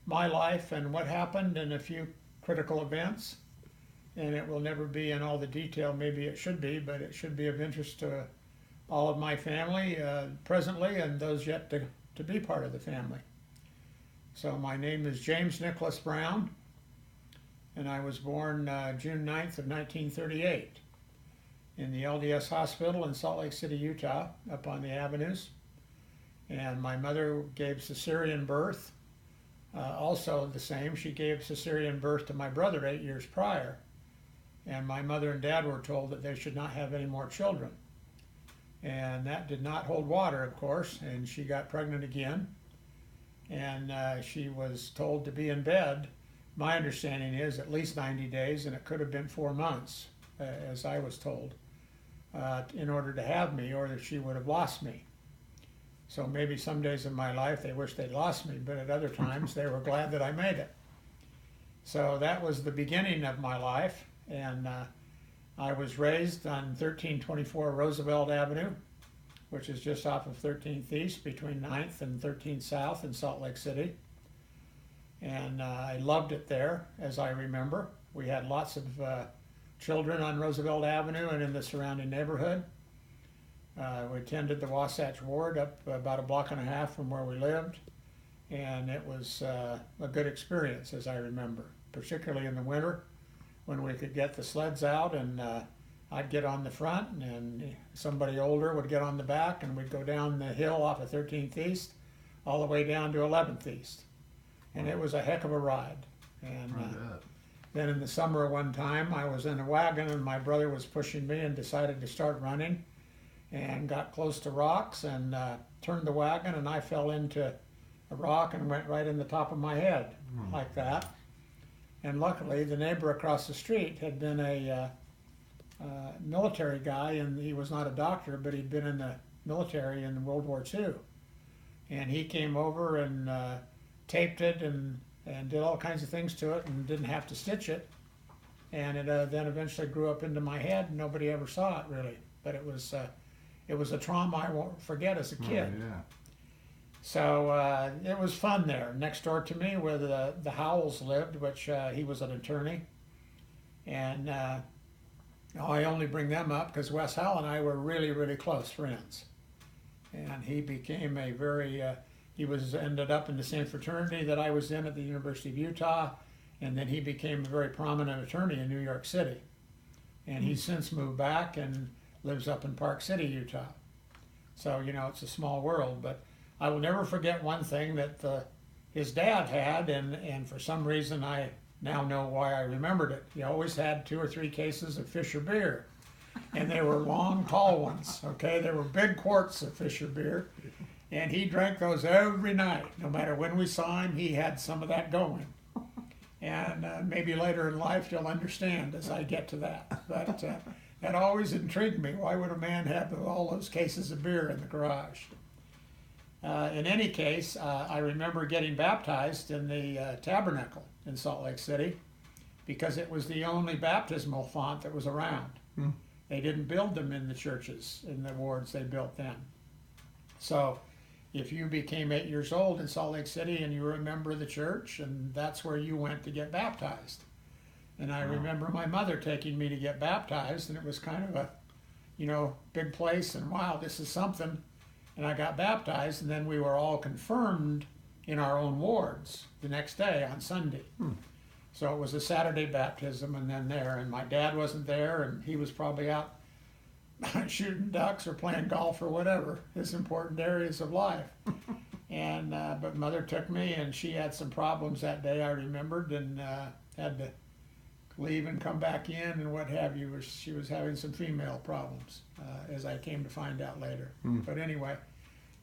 my life and what happened and a few critical events. And it will never be in all the detail, maybe it should be, but it should be of interest to all of my family presently and those yet to be part of the family. So my name is James Nicholas Brown, and I was born June 9th of 1938 in the LDS Hospital in Salt Lake City, Utah, up on the avenues. And my mother gave cesarean birth, also the same. She gave cesarean birth to my brother 8 years prior. And my mother and dad were told that they should not have any more children. And that did not hold water, of course, and she got pregnant again. And she was told to be in bed. My understanding is at least 90 days, and it could have been 4 months, as I was told, in order to have me, or that she would have lost me. So maybe some days in my life they wished they'd lost me, but at other times they were glad that I made it. So that was the beginning of my life. And I was raised on 1324 Roosevelt Avenue, which is just off of 13th East between 9th and 13th South in Salt Lake City. And I loved it there, as I remember. We had lots of children on Roosevelt Avenue and in the surrounding neighborhood. We attended the Wasatch Ward up about a block and a half from where we lived. And it was a good experience, as I remember, particularly in the winter, when we could get the sleds out, and I'd get on the front and somebody older would get on the back, and we'd go down the hill off of 13th East all the way down to 11th East. And it was a heck of a ride. And then in the summer one time I was in a wagon and my brother was pushing me and decided to start running and got close to rocks and turned the wagon, and I fell into a rock and went right in the top of my head like that. And luckily, the neighbor across the street had been a military guy, and he was not a doctor, but he'd been in the military in World War II. And he came over and taped it and did all kinds of things to it and didn't have to stitch it. And it then eventually grew up into my head, and nobody ever saw it really. But it was a trauma I won't forget as a kid. Oh, yeah. So it was fun there. Next door to me where the Howells lived, which he was an attorney. And I only bring them up because Wes Howell and I were really, really close friends. And he became a very, ended up in the same fraternity that I was in at the University of Utah. And then he became a very prominent attorney in New York City. And he's since moved back and lives up in Park City, Utah. So, it's a small world, but I will never forget one thing that his dad had, and for some reason I now know why I remembered it. He always had 2 or 3 cases of Fisher beer, and they were long, tall ones, okay? They were big quarts of Fisher beer, and he drank those every night. No matter when we saw him, he had some of that going. And maybe later in life you'll understand as I get to that. But that always intrigued me. Why would a man have all those cases of beer in the garage? In any case, I remember getting baptized in the tabernacle in Salt Lake City because it was the only baptismal font that was around. They didn't build them in the churches, in the wards they built then. So if you became 8 years old in Salt Lake City and you were a member of the church, and that's where you went to get baptized. And I remember my mother taking me to get baptized, and it was kind of a, big place, and wow, this is something. And I got baptized, and then we were all confirmed in our own wards the next day on Sunday. So it was a Saturday baptism, and then there, and my dad wasn't there, and he was probably out shooting ducks or playing golf or whatever, his important areas of life. And but Mother took me, and she had some problems that day, I remembered, and had to leave and come back in and what have you. She was having some female problems, as I came to find out later. But anyway,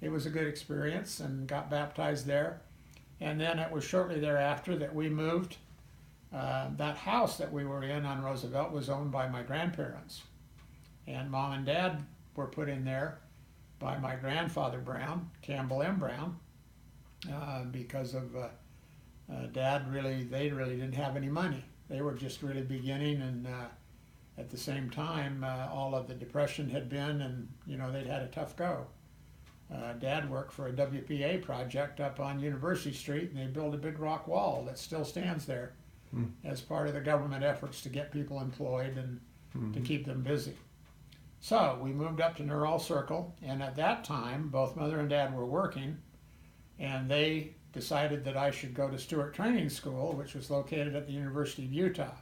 it was a good experience and got baptized there. And then it was shortly thereafter that we moved. That house that we were in on Roosevelt was owned by my grandparents. And Mom and Dad were put in there by my grandfather Brown, Campbell M. Brown, because of Dad they really didn't have any money. They were just really beginning, and at the same time, all of the depression had been, and they'd had a tough go. Dad worked for a WPA project up on University Street, and they built a big rock wall that still stands there as part of the government efforts to get people employed and to keep them busy. So we moved up to Neural Circle, and at that time, both Mother and Dad were working, and they decided that I should go to Stewart Training School, which was located at the University of Utah.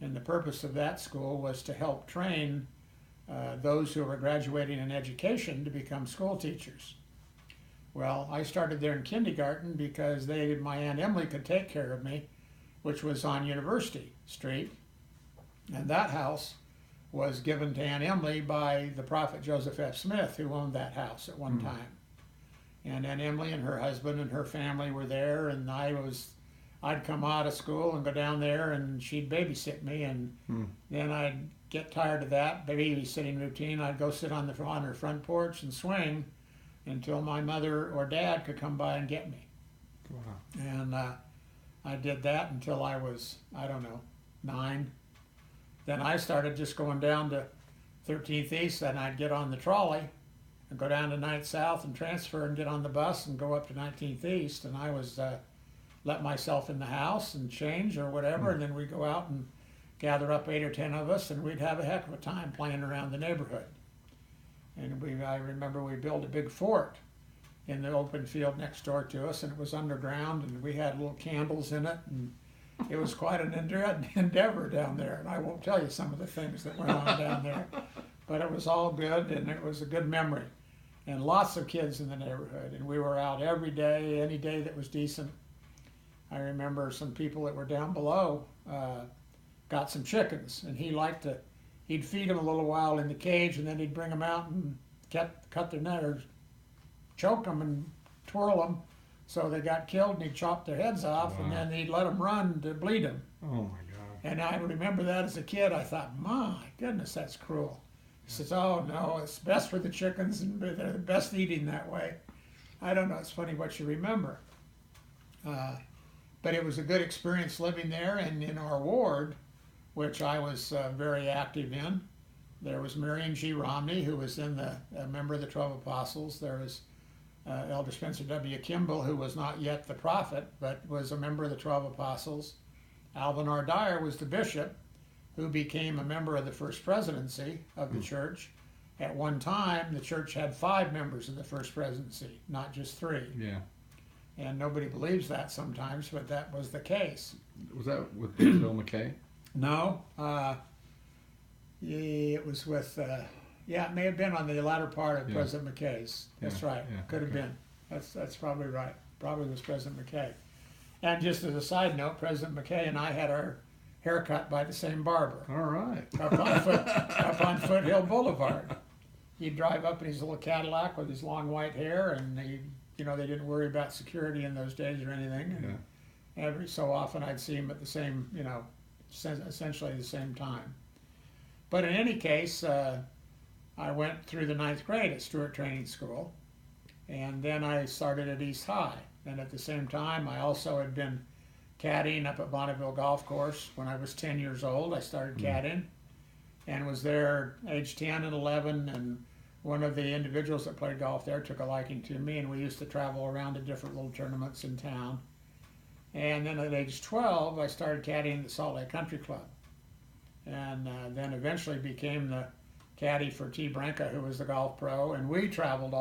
And the purpose of that school was to help train those who were graduating in education to become school teachers. Well, I started there in kindergarten because my Aunt Emily could take care of me, which was on University Street. And that house was given to Aunt Emily by the prophet Joseph F. Smith, who owned that house at one time. And Aunt Emily and her husband and her family were there, and I'd come out of school and go down there, and she'd babysit me, and then I'd get tired of that babysitting routine. I'd go sit on her front porch and swing until my mother or dad could come by and get me. Wow. And I did that until I was, 9. Then I started just going down to 13th East, and I'd get on the trolley and go down to 9th South and transfer and get on the bus and go up to 19th East, and I was let myself in the house and change or whatever, and then we'd go out and gather up 8 or 10 of us, and we'd have a heck of a time playing around the neighborhood. And I remember we built a big fort in the open field next door to us, and it was underground, and we had little candles in it, and it was quite an endeavor down there. And I won't tell you some of the things that went on down there, but it was all good, and it was a good memory. And lots of kids in the neighborhood, and we were out every day, any day that was decent. I remember some people that were down below got some chickens, and he'd feed them a little while in the cage, and then he'd bring them out and cut their neck or choke them and twirl them so they got killed, and he'd chop their heads off, and then he'd let them run to bleed them. Oh my God. And I remember that as a kid. I thought, my goodness, that's cruel. He says, oh no, it's best for the chickens, and they're the best eating that way. I don't know, it's funny what you remember. But it was a good experience living there, and in our ward, which I was very active in, there was Marion G. Romney, who was a member of the 12 Apostles. There was Elder Spencer W. Kimball, who was not yet the prophet, but was a member of the 12 Apostles. Alvin R. Dyer was the bishop, who became a member of the First Presidency of the church. At one time, the church had 5 members in the First Presidency, not just 3. Yeah. And nobody believes that sometimes, but that was the case. Was that with Bill McKay? No, it was with, it may have been on the latter part of President McKay's. That's right, could have been. That's probably right. Probably was President McKay. And just as a side note, President McKay and I had our hair cut by the same barber. All right. Up on Foothill Boulevard. He'd drive up in his little Cadillac with his long white hair, and they didn't worry about security in those days or anything. And every so often I'd see him at the same, essentially the same time. But in any case, I went through the 9th grade at Stewart Training School, and then I started at East High. And at the same time, I also had been caddying up at Bonneville Golf Course. When I was 10 years old, I started caddying, and was there age 10 and 11, and one of the individuals that played golf there took a liking to me, and we used to travel around to different little tournaments in town. And then at age 12, I started caddying at the Salt Lake Country Club, and then eventually became the caddy for T. Branca, who was the golf pro, and we traveled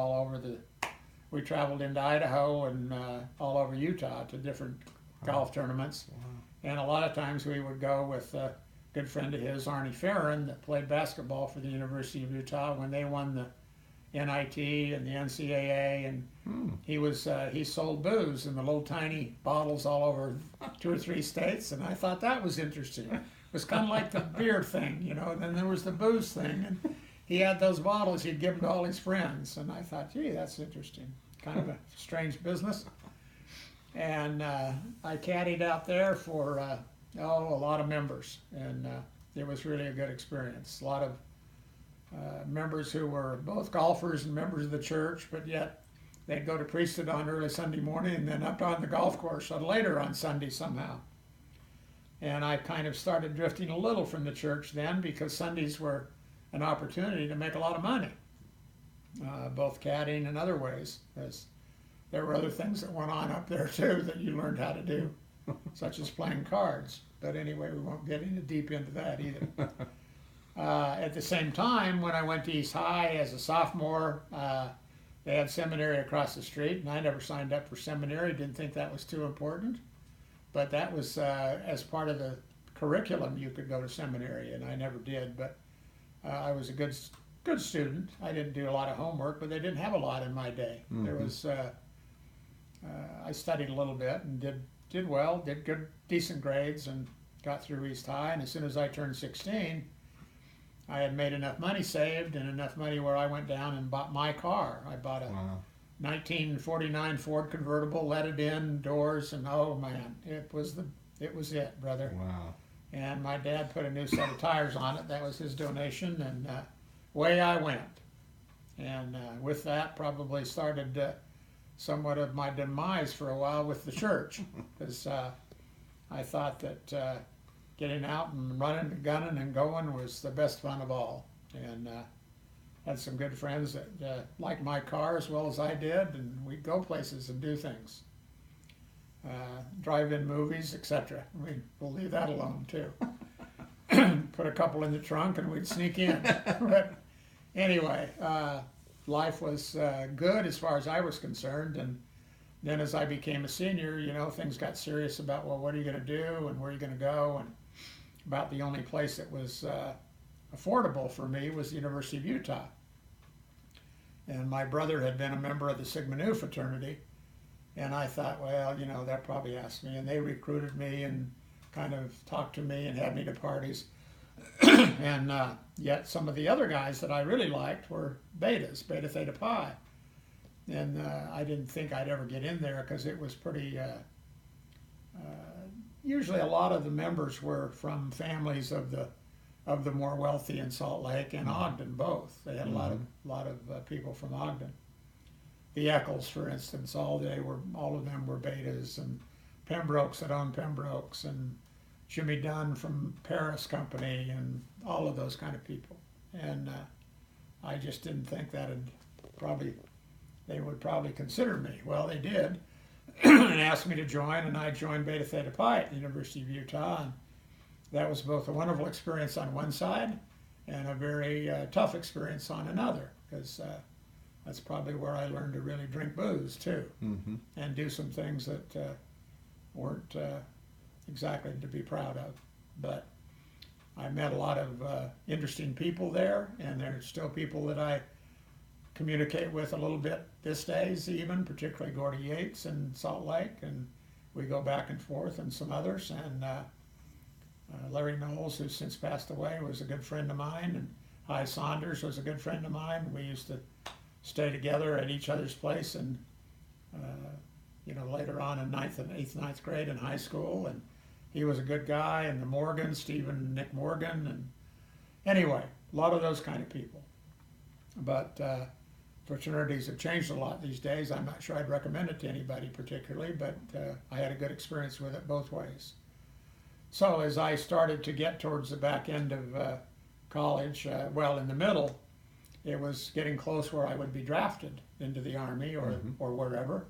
we traveled into Idaho and all over Utah to different golf tournaments. Wow. And a lot of times we would go with a good friend of his, Arnie Farron, that played basketball for the University of Utah when they won the NIT and the NCAA, and he sold booze in the little tiny bottles all over 2 or 3 states, and I thought that was interesting. It was kind of like the beer thing, then there was the booze thing, and he had those bottles he'd give them to all his friends, and I thought, gee, that's interesting. Kind of a strange business. And I caddied out there for a lot of members, and it was really a good experience. A lot of members who were both golfers and members of the church, but yet they'd go to priesthood on early Sunday morning and then up on the golf course later on Sunday somehow. And I kind of started drifting a little from the church then, because Sundays were an opportunity to make a lot of money. both caddying and other ways. As there were other things that went on up there too that you learned how to do, such as playing cards. But anyway, we won't get deep into that either. At the same time, when I went to East High as a sophomore, they had seminary across the street, and I never signed up for seminary, didn't think that was too important. But that was as part of the curriculum, you could go to seminary, and I never did. But I was a good student. I didn't do a lot of homework, but they didn't have a lot in my day. Mm-hmm. There was I studied a little bit and did well, did good, decent grades, and got through East High. And as soon as I turned 16, I had made enough money saved and enough money where I went down and bought my car. I bought a 1949 Ford convertible, let it in, doors, and oh man, it was it, brother. Wow. And my dad put a new set of tires on it. That was his donation, and away I went. And with that, probably started somewhat of my demise for a while with the church, because I thought that getting out and running and gunning and going was the best fun of all. And had some good friends that liked my car as well as I did, and we'd go places and do things. Drive-in movies, etc. We'll leave that alone too. Put a couple in the trunk and we'd sneak in. But anyway, life was good as far as I was concerned. And then as I became a senior, things got serious about, well, what are you going to do and where are you going to go? And about the only place that was affordable for me was the University of Utah. And my brother had been a member of the Sigma Nu fraternity. And I thought, well, they'll probably ask me. And they recruited me and kind of talked to me and had me to parties. And yet some of the other guys that I really liked were Beta Theta Pi. And I didn't think I'd ever get in there because it was pretty, usually a lot of the members were from families of the more wealthy in Salt Lake and Ogden both. They had a lot of people from Ogden. The Eccles, for instance, all of them were Betas, and Pembrokes that owned Pembrokes, and Jimmy Dunn from Paris Company, and all of those kind of people. And I just didn't think they would probably consider me. Well, they did, and asked me to join, and I joined Beta Theta Pi at the University of Utah. And that was both a wonderful experience on one side and a very tough experience on another, because that's probably where I learned to really drink booze too, and do some things that weren't exactly to be proud of. But I met a lot of interesting people there, and there's still people that I communicate with a little bit these days, even particularly Gordy Yates in Salt Lake, and we go back and forth, and some others. And Larry Knowles, who's since passed away, was a good friend of mine, and Hy Saunders was a good friend of mine. We used to stay together at each other's place, and later on in ninth grade in high school, and he was a good guy. And the Morgan, Nick Morgan, and anyway, a lot of those kind of people. But fraternities have changed a lot these days. I'm not sure I'd recommend it to anybody particularly, but I had a good experience with it both ways. So as I started to get towards the back end of college, in the middle, it was getting close where I would be drafted into the Army or wherever.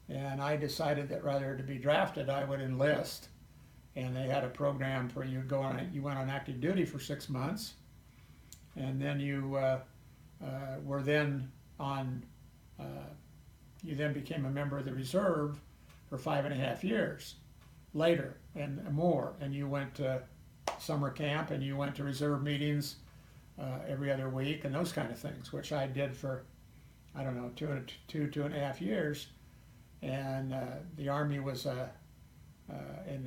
And I decided that rather to be drafted, I would enlist. And they had a program where you went on active duty for 6 months, and then you were then on, you then became a member of the reserve for 5.5 years later and more. And you went to summer camp, and you went to reserve meetings every other week and those kind of things, which I did for, 2.5 years. And the Army was an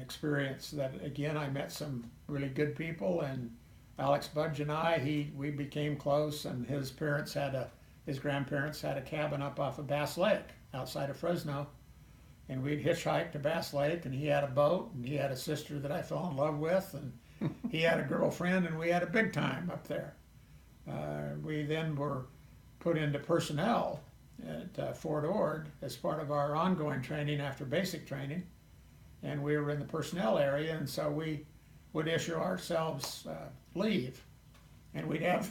experience that, again, I met some really good people, and Alex Budge and we became close, and his grandparents had a cabin up off of Bass Lake outside of Fresno, and we'd hitchhike to Bass Lake, and he had a boat, and he had a sister that I fell in love with, and he had a girlfriend, and we had a big time up there. We then were put into personnel at Fort Ord as part of our ongoing training after basic training, and we were in the personnel area, and so we would issue ourselves leave, and we'd have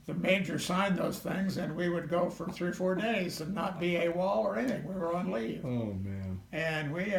the major signed those things, and we would go for 3 or 4 days and not be AWOL or anything. We were on leave. Oh man. And we